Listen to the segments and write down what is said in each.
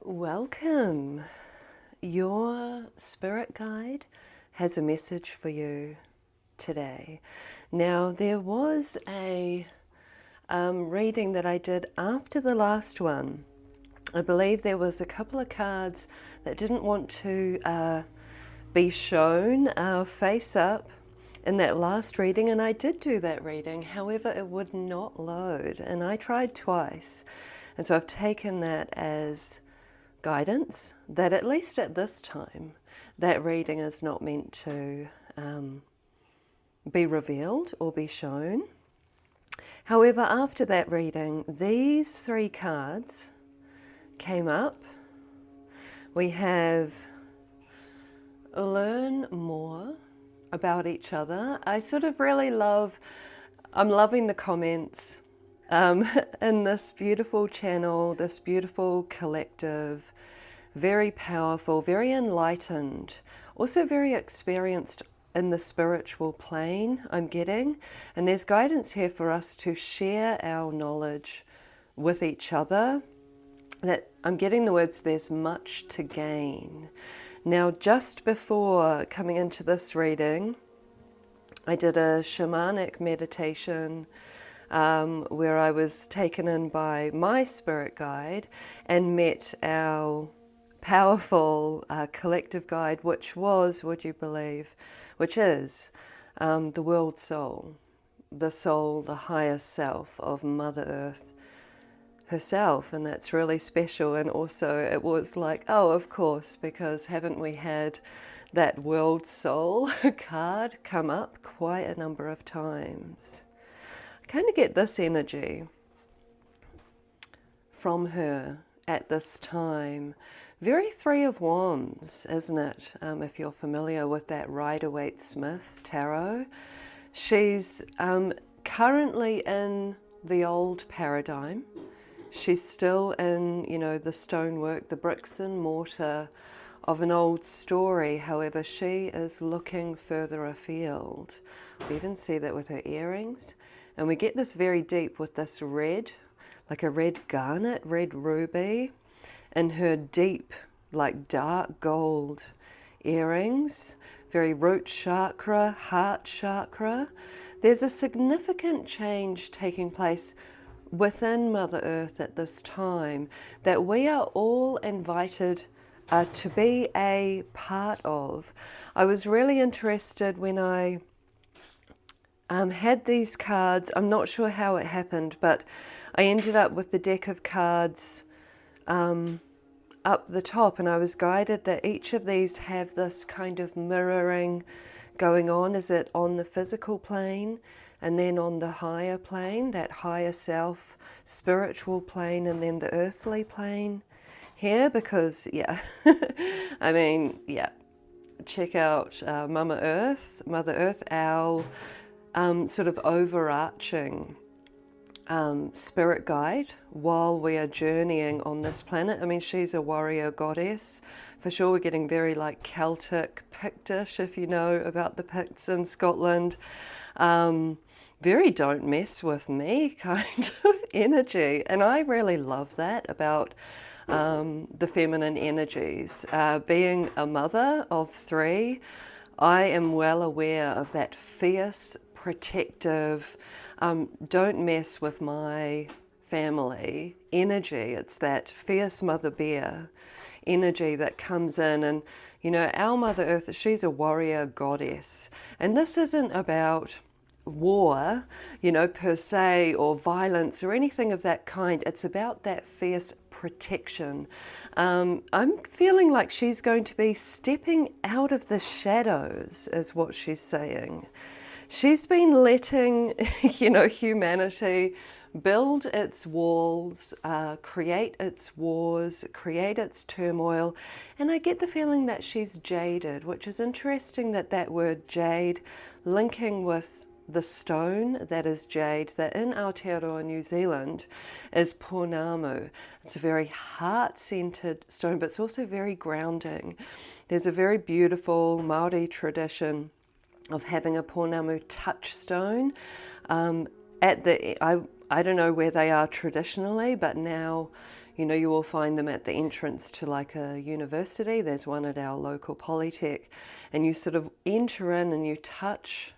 Welcome. Your spirit guide has a message for you today. Now, there was a reading that I did after the last one. I believe there was a couple of cards that didn't want to be shown face up in that last reading, and I did do that reading. However, it would not load, and I tried twice. And so I've taken that as guidance that at least at this time that reading is not meant to be revealed or be shown. However, after that reading, these three cards came up. We have learn more about each other. I sort of really I'm loving the comments in this beautiful channel, this beautiful collective, very powerful, very enlightened, also very experienced in the spiritual plane, I'm getting. And there's guidance here for us to share our knowledge with each other. That I'm getting the words, there's much to gain. Now, just before coming into this reading, I did a shamanic meditation where I was taken in by my spirit guide and met our powerful collective guide, which was, would you believe, which is the world soul, the highest self of Mother Earth herself. And that's really special. And also it was like, oh, of course, because haven't we had that world soul card come up quite a number of times? I kind of get this energy from her at this time. Very Three of Wands, isn't it? If you're familiar with that Rider-Waite-Smith tarot. She's currently in the old paradigm. She's still in, the stonework, the bricks and mortar of an old story. However, she is looking further afield. We even see that with her earrings. And we get this very deep with this red, like a red garnet, red ruby, in her deep, like dark gold earrings. Very root chakra, heart chakra. There's a significant change taking place within Mother Earth at this time that we are all invited to be a part of. I was really interested when I had these cards. I'm not sure how it happened, but I ended up with the deck of cards up the top, and I was guided that each of these have this kind of mirroring going on. Is it on the physical plane, and then on the higher plane, that higher self, spiritual plane, and then the earthly plane here? Because, yeah, I mean, yeah, check out Mother Earth, our sort of overarching spirit guide while we are journeying on this planet. I mean, she's a warrior goddess. For sure, we're getting very like Celtic, Pictish, if you know about the Picts in Scotland. Very don't mess with me kind of energy. And I really love that about the feminine energies. Being a mother of three, I am well aware of that fierce, protective, don't mess with my family energy. It's that fierce mother bear energy that comes in. And, our Mother Earth, she's a warrior goddess. And this isn't about war, per se, or violence or anything of that kind. It's about that fierce protection. I'm feeling like she's going to be stepping out of the shadows, is what she's saying. She's been letting, humanity build its walls, create its wars, create its turmoil. And I get the feeling that she's jaded, which is interesting that word jade linking with the stone that is jade, that in Aotearoa, New Zealand, is pounamu. It's a very heart-centered stone, but it's also very grounding. There's a very beautiful Māori tradition of having a pounamu touchstone I don't know where they are traditionally, but now You know, you will find them at the entrance to like a university. There's one at our local polytech, and you sort of enter in and you touch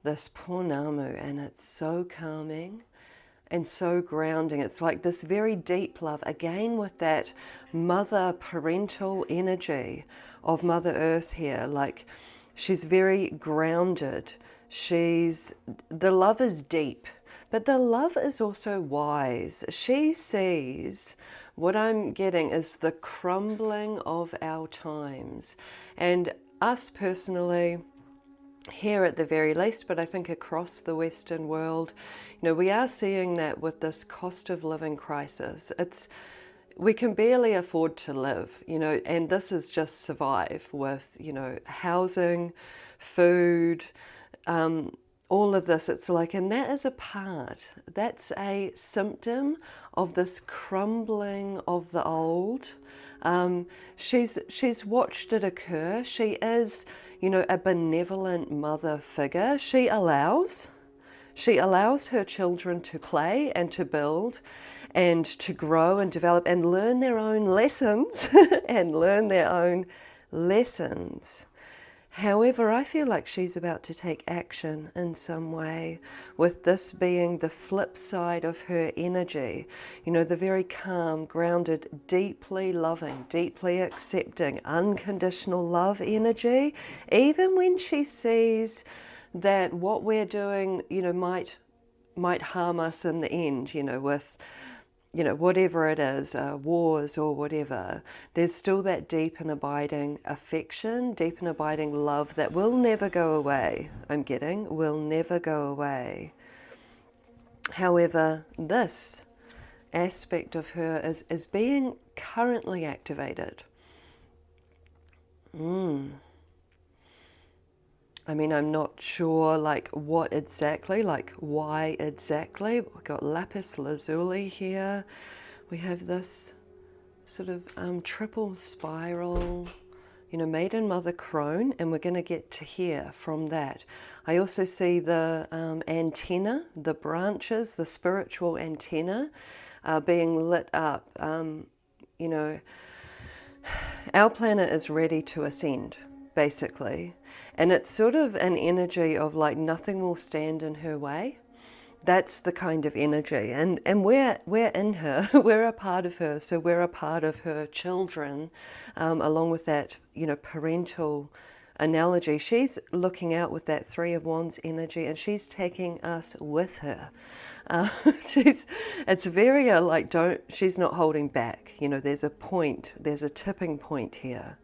this pounamu, and it's so calming and so grounding. It's like this very deep love, again with that mother parental energy of Mother Earth here. Like, she's very grounded. The love is deep, but the love is also wise. She sees, what I'm getting is the crumbling of our times. And us personally, here at the very least, but I think across the Western world, you know, we are seeing that with this cost of living crisis. We can barely afford to live, you know, and this is just survive with, you know, housing, food, all of this. It's like, and that is a part, that's a symptom of this crumbling of the old. She's watched it occur. She is, you know, a benevolent mother figure. She allows her children to play and to build and to grow and develop and learn their own lessons However, I feel like she's about to take action in some way, with this being the flip side of her energy. You know, the very calm, grounded, deeply loving, deeply accepting, unconditional love energy. Even when she sees that what we're doing, you know, might harm us in the end, you know, with, you know, whatever it is, wars or whatever, there's still that deep and abiding affection, deep and abiding love that will never go away, will never go away. However, this aspect of her is being currently activated. I mean, I'm not sure like what exactly, like why exactly. We've got lapis lazuli here. We have this sort of triple spiral, you know, maiden mother crone, and we're going to get to here from that. I also see the antenna, the branches, the spiritual antenna being lit up. You know, our planet is ready to ascend, basically. And it's sort of an energy of like nothing will stand in her way. That's the kind of energy. And we're in her, we're a part of her, so we're a part of her children, along with that, you know, parental analogy. She's looking out with that Three of Wands energy, and she's taking us with her. It's very like, she's not holding back. You know, there's a point, there's a tipping point here.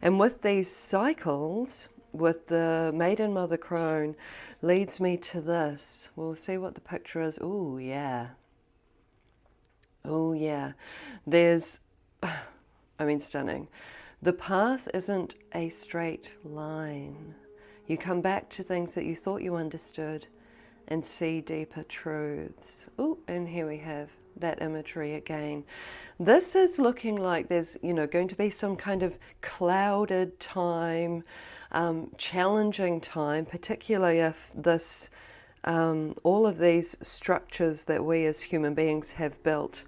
And with these cycles, with the maiden mother crone, leads me to this. We'll see what the picture is. Oh yeah. Oh yeah. There's, I mean, stunning. The path isn't a straight line. You come back to things that you thought you understood and see deeper truths. Oh, and here we have that imagery again. This is looking like there's, you know, going to be some kind of clouded time, challenging time, particularly if this, all of these structures that we as human beings have built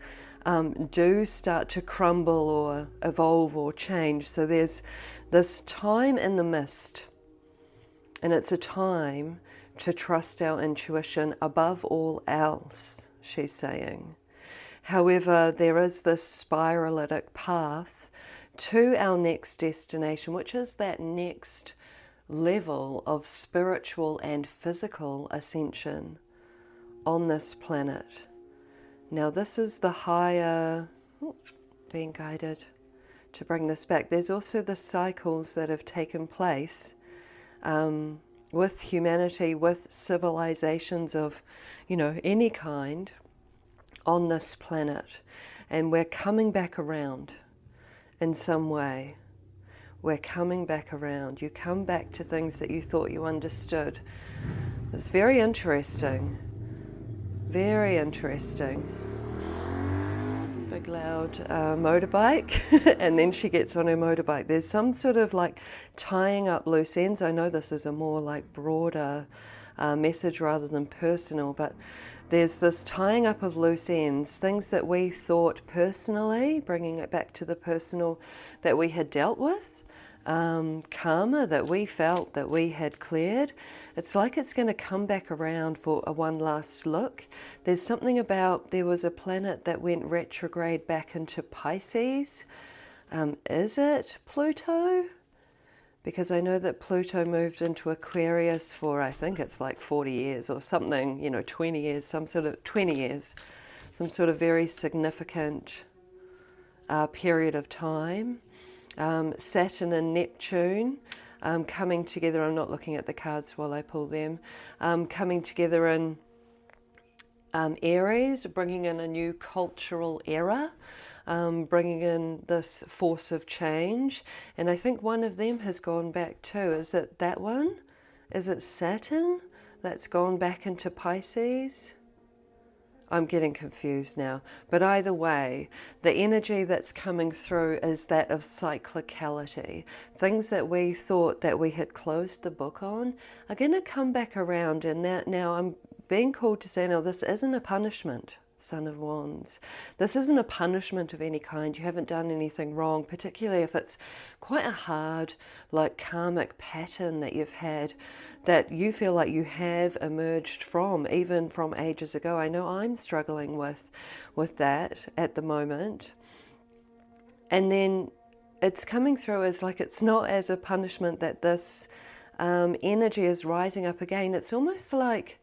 do start to crumble or evolve or change. So there's this time in the mist, and it's a time to trust our intuition above all else, she's saying. However, there is this spiralitic path to our next destination, which is that next level of spiritual and physical ascension on this planet. Now, this is the higher, being guided to bring this back. There's also the cycles that have taken place with humanity, with civilizations of, you know, any kind on this planet. And we're coming back around in some way. We're coming back around. You come back to things that you thought you understood. It's very interesting. Very interesting. Big loud motorbike, and then she gets on her motorbike. There's some sort of like tying up loose ends. I know this is a more like broader message rather than personal, but There's this tying up of loose ends, things that we thought personally, bringing it back to the personal, that we had dealt with, karma that we felt that we had cleared. It's like it's going to come back around for a one last look. There's something about, there was a planet that went retrograde back into Pisces. Is it Pluto? Because I know that Pluto moved into Aquarius for, I think it's like 40 years or something, 20 years, some sort of 20 years, some sort of very significant period of time. Saturn and Neptune coming together. I'm not looking at the cards while I pull them. Coming together in Aries, bringing in a new cultural era. Bringing in this force of change. And I think one of them has gone back too. Is it that one? Is it Saturn that's gone back into Pisces? I'm getting confused now. But either way, the energy that's coming through is that of cyclicality. Things that we thought that we had closed the book on are going to come back around. And that now I'm being called to say, no, this isn't a punishment. Son of Wands. This isn't a punishment of any kind. You haven't done anything wrong, particularly if it's quite a hard, like karmic pattern that you've had, that you feel like you have emerged from, even from ages ago. I know I'm struggling with that at the moment. And then it's coming through as like, it's not as a punishment that this energy is rising up again. It's almost like,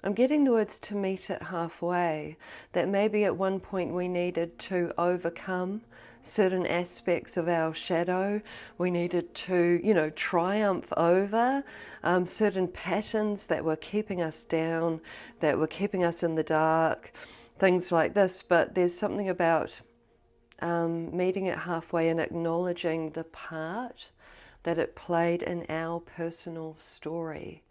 I'm getting the words to meet it halfway, that maybe at one point we needed to overcome certain aspects of our shadow. We needed to, triumph over certain patterns that were keeping us down, that were keeping us in the dark, things like this. But there's something about meeting it halfway and acknowledging the part that it played in our personal story.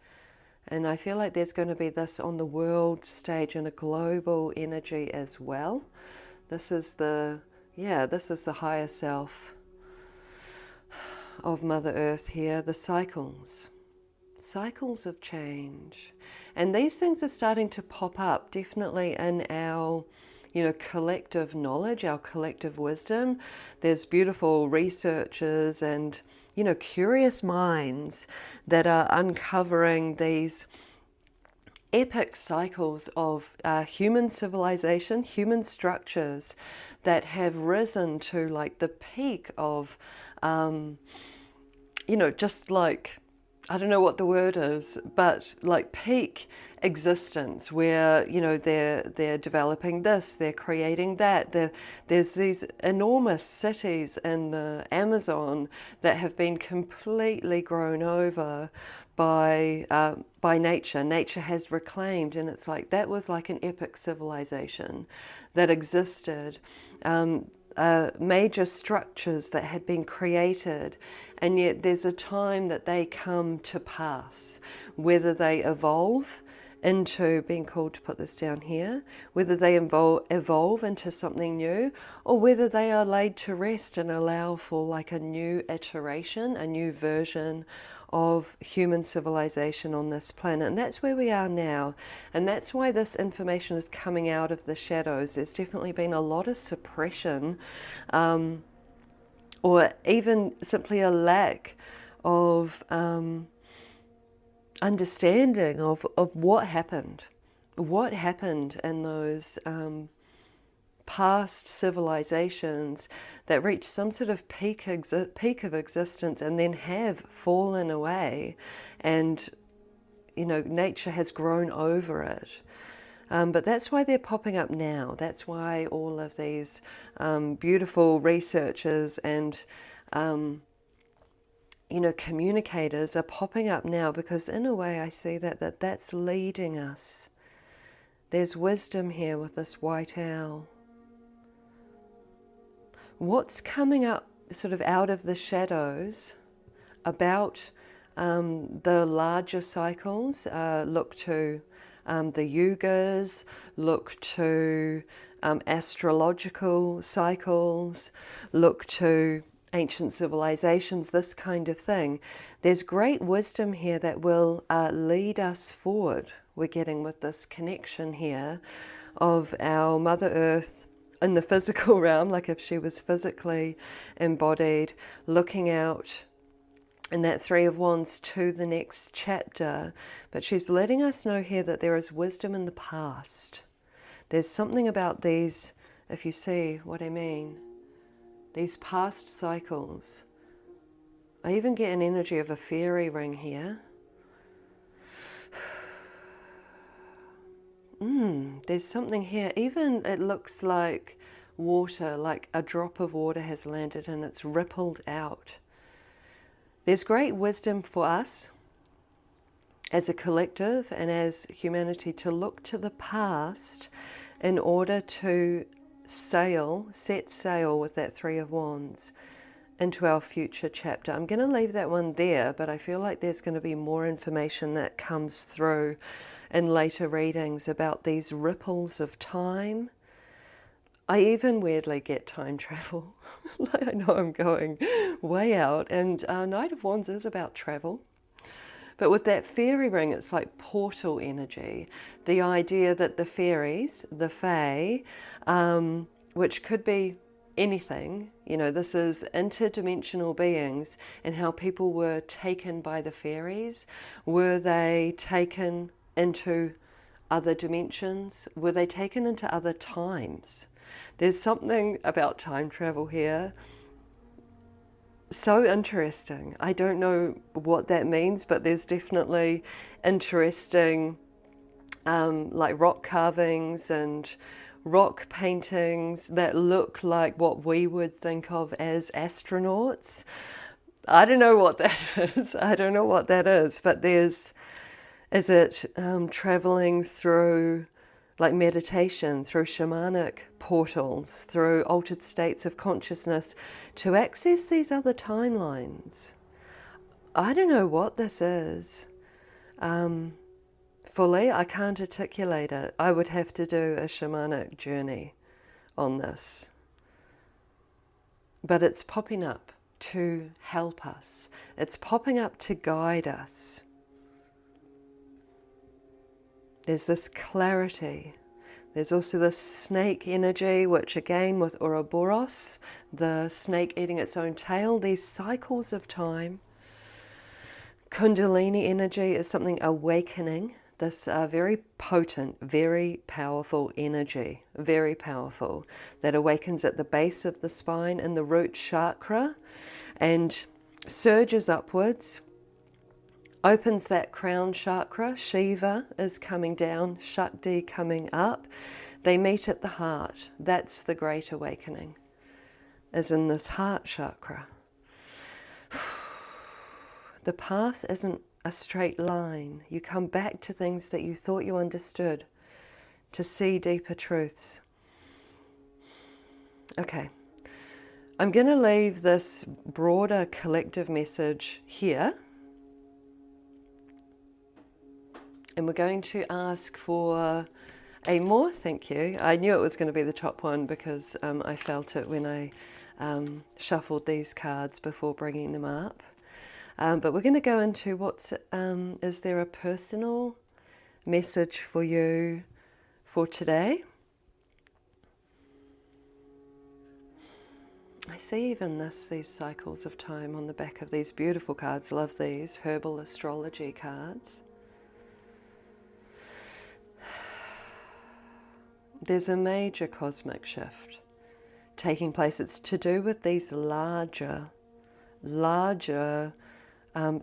And I feel like there's going to be this on the world stage and a global energy as well. This is the higher self of Mother Earth here, the cycles of change. And these things are starting to pop up definitely in our collective knowledge, our collective wisdom. There's beautiful researchers and curious minds that are uncovering these epic cycles of human civilization, human structures that have risen to like the peak of, just like, I don't know what the word is, but like peak existence where, they're developing this, they're creating that. There's these enormous cities in the Amazon that have been completely grown over by nature. Nature has reclaimed, and it's like, that was like an epic civilization that existed. Major structures that had been created, and yet there's a time that they come to pass, whether they evolve into, being called to put this down here, whether they evolve into something new, or whether they are laid to rest and allow for like a new iteration, a new version of human civilization on this planet. And that's where we are now. And that's why this information is coming out of the shadows. There's definitely been a lot of suppression, or even simply a lack of understanding of what happened in those past civilizations that reach some sort of peak of existence and then have fallen away, and nature has grown over it. But that's why they're popping up now. That's why all of these beautiful researchers and communicators are popping up now, because in a way I see that's leading us. There's wisdom here with this white owl. What's coming up sort of out of the shadows about the larger cycles? Look to the yugas, look to astrological cycles, look to ancient civilizations, this kind of thing. There's great wisdom here that will lead us forward we're getting with this connection here of our Mother Earth in the physical realm, like if she was physically embodied, looking out in that Three of Wands to the next chapter. But she's letting us know here that there is wisdom in the past. There's something about these, if you see what I mean, these past cycles. I even get an energy of a fairy ring here. There's something here. Even it looks like water, like a drop of water has landed and it's rippled out. There's great wisdom for us as a collective and as humanity to look to the past in order to set sail with that Three of Wands into our future chapter. I'm going to leave that one there, but I feel like there's going to be more information that comes through in later readings about these ripples of time. I even weirdly get time travel. I know I'm going way out, and Knight of Wands is about travel. But with that fairy ring, it's like portal energy. The idea that the fairies, the fae, which could be anything, you know, this is interdimensional beings, and how people were taken by the fairies. Were they taken into other dimensions? Were they taken into other times? There's something about time travel here. So interesting. I don't know what that means, but there's definitely interesting like rock carvings and rock paintings that look like what we would think of as astronauts. I don't know what that is. I don't know what that is, but is it traveling through like meditation, through shamanic portals, through altered states of consciousness to access these other timelines? I don't know what this is. Fully, I can't articulate it. I would have to do a shamanic journey on this. But it's popping up to help us. It's popping up to guide us. There's this clarity. There's also this snake energy, which again with Ouroboros, the snake eating its own tail, these cycles of time. Kundalini energy is something awakening. This very potent, very powerful energy, very powerful, that awakens at the base of the spine in the root chakra and surges upwards, opens that crown chakra. Shiva is coming down, Shakti coming up. They meet at the heart. That's the great awakening, is in this heart chakra. The path isn't a straight line. You come back to things that you thought you understood to see deeper truths. Okay, I'm going to leave this broader collective message here, and we're going to ask for a more thank you. I knew it was going to be the top one because I felt it when I shuffled these cards before bringing them up. But we're going to go into is there a personal message for you for today? I see even these cycles of time on the back of these beautiful cards. Love these Herbal Astrology cards. There's a major cosmic shift taking place. It's to do with these larger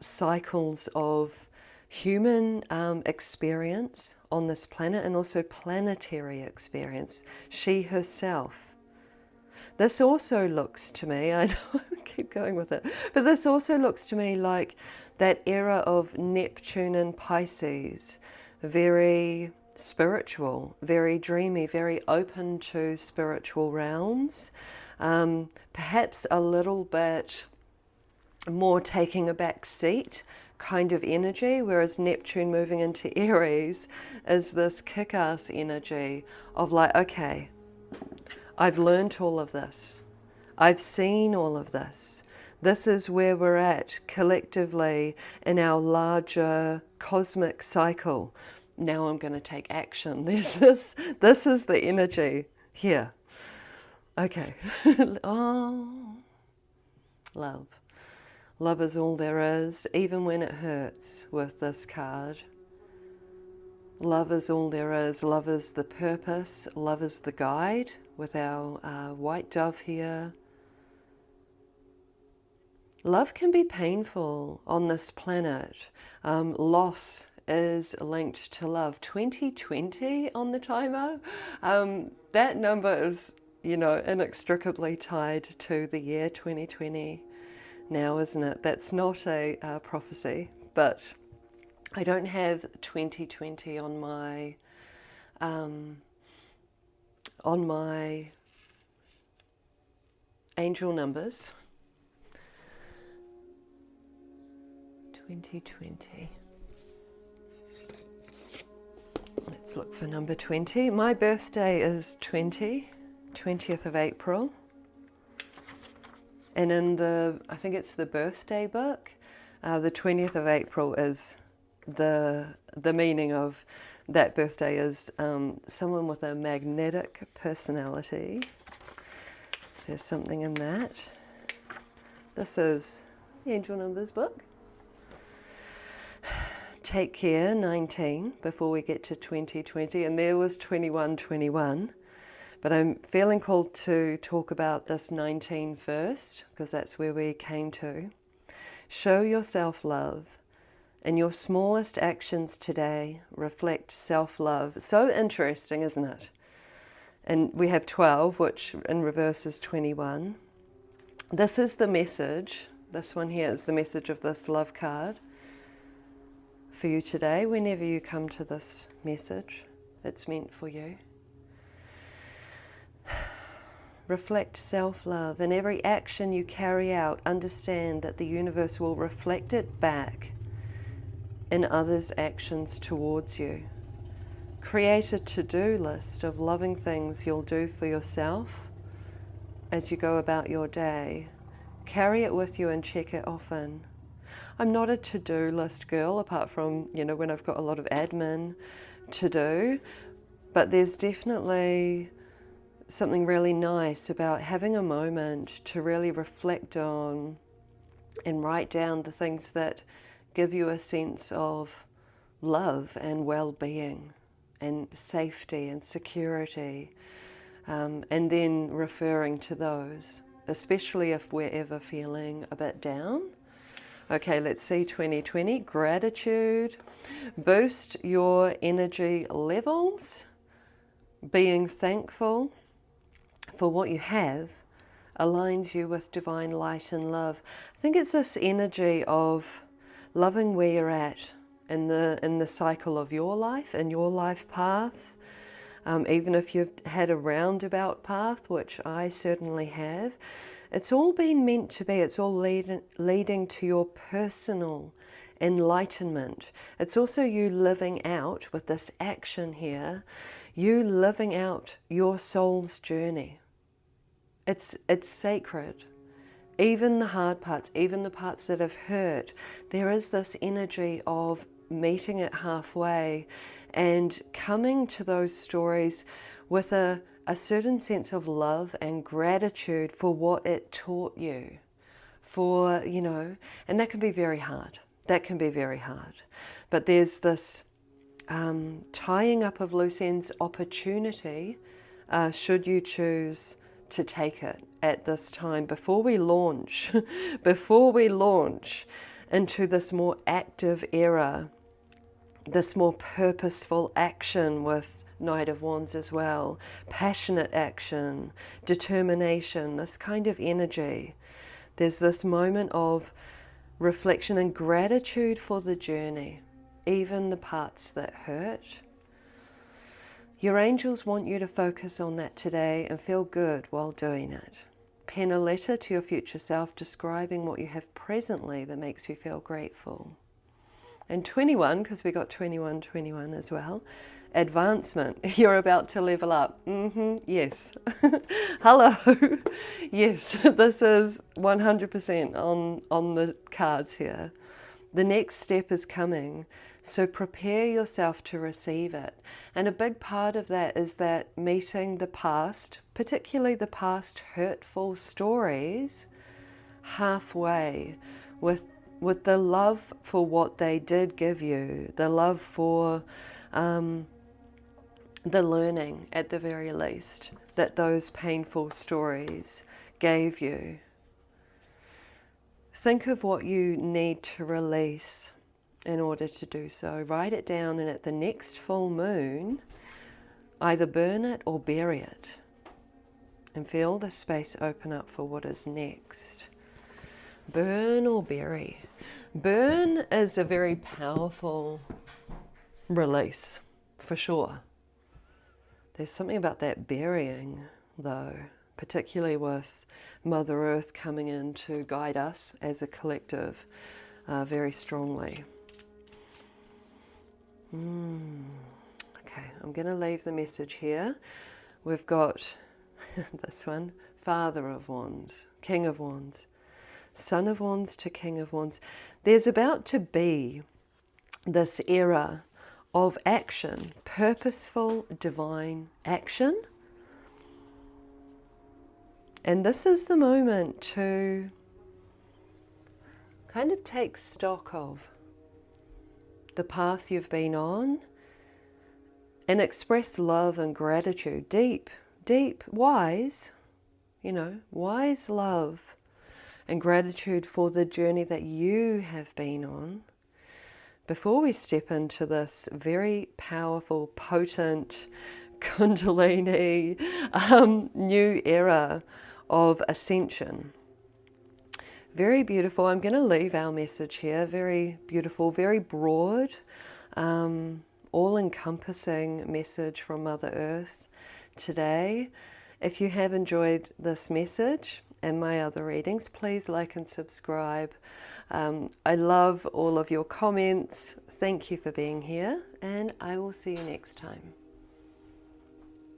cycles of human experience on this planet, and also planetary experience. She herself. This also looks to me, I know I keep going with it, but this also looks to me like that era of Neptune and Pisces, very spiritual, very dreamy, very open to spiritual realms, perhaps a little bit more taking a back seat kind of energy, whereas Neptune moving into Aries is this kick-ass energy of like, okay, I've learned all of this. I've seen all of this. This is where we're at collectively in our larger cosmic cycle. now I'm going to take action. There's this is the energy here. Okay. Oh, love. Love is all there is, even when it hurts with this card. Love is all there is. Love is the purpose. Love is the guide with our white dove here. Love can be painful on this planet. Loss is linked to love. 2020 on the timer. That number is, you know, inextricably tied to the year 2020 now, isn't it? That's not a prophecy, but I don't have 2020 on my angel numbers. 2020. Let's look for number 20. My birthday is 20th of April. And in I think it's the birthday book, the 20th of April is the meaning of that birthday is someone with a magnetic personality. So there's something in that. This is the Angel Numbers book. Take care, 19, before we get to 2020, and there was 2121. But I'm feeling called to talk about this 19 first, because that's where we came to. Show yourself love. And your smallest actions today reflect self-love. So interesting, isn't it? And we have 12, which in reverse is 21. This is the message. This one here is the message of this love card for you today. Whenever you come to this message, it's meant for you. Reflect self-love. In every action you carry out, understand that the universe will reflect it back in others' actions towards you. Create a to-do list of loving things you'll do for yourself as you go about your day. Carry it with you and check it often. I'm not a to-do list girl, apart from, you know, when I've got a lot of admin to do, but there's definitely something really nice about having a moment to really reflect on and write down the things that give you a sense of love and well-being and safety and security, and then referring to those, especially if we're ever feeling a bit down. Okay, let's see 2020. Gratitude. Boost your energy levels. Being thankful for what you have aligns you with divine light and love. I think it's this energy of loving where you're at in the cycle of your life and your life paths. Even if you've had a roundabout path, which I certainly have, it's all been meant to be. It's all leading to your personal enlightenment. It's also you living out, with this action here, you living out your soul's journey. It's sacred. Even the hard parts, even the parts that have hurt, there is this energy of meeting it halfway and coming to those stories with a certain sense of love and gratitude for what it taught you. For, you know, and that can be very hard. That can be very hard. But there's this tying up of loose ends opportunity, should you choose to take it at this time before we launch into this more active era, this more purposeful action with Knight of Wands as well, passionate action, determination, this kind of energy. There's this moment of reflection and gratitude for the journey, even the parts that hurt. Your angels want you to focus on that today and feel good while doing it. Pen a letter to your future self describing what you have presently that makes you feel grateful. And 21, because we got 21 as well, advancement. You're about to level up. Yes. Hello. Yes, this is 100% on the cards here. The next step is coming. So prepare yourself to receive it. And a big part of that is that meeting the past, particularly the past hurtful stories, halfway with the love for what they did give you, the love for the learning at the very least that those painful stories gave you. Think of what you need to release in order to do so. Write it down, and at the next full moon, either burn it or bury it, and feel the space open up for what is next. Burn or bury. Burn is a very powerful release, for sure. There's something about that burying, though, particularly with Mother Earth coming in to guide us as a collective very strongly. Okay, I'm going to leave the message here. We've got this one, Father of Wands, King of Wands, Son of Wands to King of Wands. There's about to be this era of action, purposeful divine action. And this is the moment to kind of take stock of the path you've been on and express love and gratitude, deep, wise, wise love and gratitude for the journey that you have been on, before we step into this very powerful, potent Kundalini new era of ascension. Very beautiful. I'm going to leave our message here. Very beautiful, very broad, all-encompassing message from Mother Earth today. If you have enjoyed this message and my other readings, please like and subscribe. I love all of your comments. Thank you for being here, and I will see you next time.